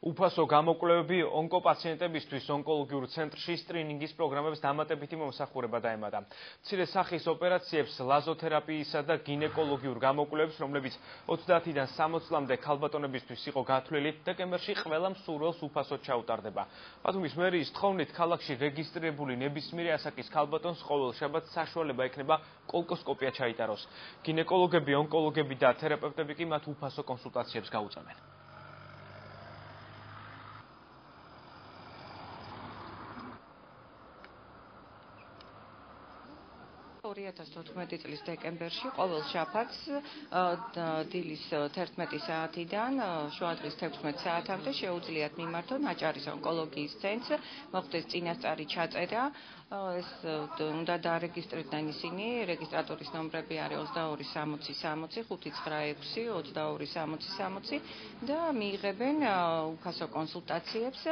უფასო გამოკვლევები ონკოპაციენტებისთვის ონკოლოგიურ ცენტრში სტრინინგის პროგრამების დამატებითი მომსახურება დაემატა. მცირე სახის ოპერაციებს, ლაზოთერაპიისა და გინეკოლოგიურ გამოკვლევებს, რომლებიც 30-დან 60-მდე ქალბატონებისთვის იყო გათვლილი, დეკემბერში ყველა მსურველს უფასოდ ჩაუტარდება. ბათუმის მერიის თხოვნით ქალაქში რეგისტრირებული ნებისმიერი ასაკის ქალბატონს ყოველ შაბათს საშუალება ექნება კოლკოსკოპია ჩაიტაროს. გინეკოლოგები, ონკოლოგები და თერაპევტები კი მათ უფასო კონსულტაციებს გაუწევენ. 2014 წლის დეკემბერში ყოველ შაბათს დილის 11 საათიდან შუა დღის 16 საათამდე შეუძლიათ მიმართონ აჭარის ონკოლოგიის ცენტრს, მოხდეს წინასწარი ჩაწერა. ეს უნდა დაარეგისტრირდნენ ისინი, რეგისტრატორის ნომრები არის 22 60 596 22 60 60 და მიიღებენ უფასო კონსულტაციებს.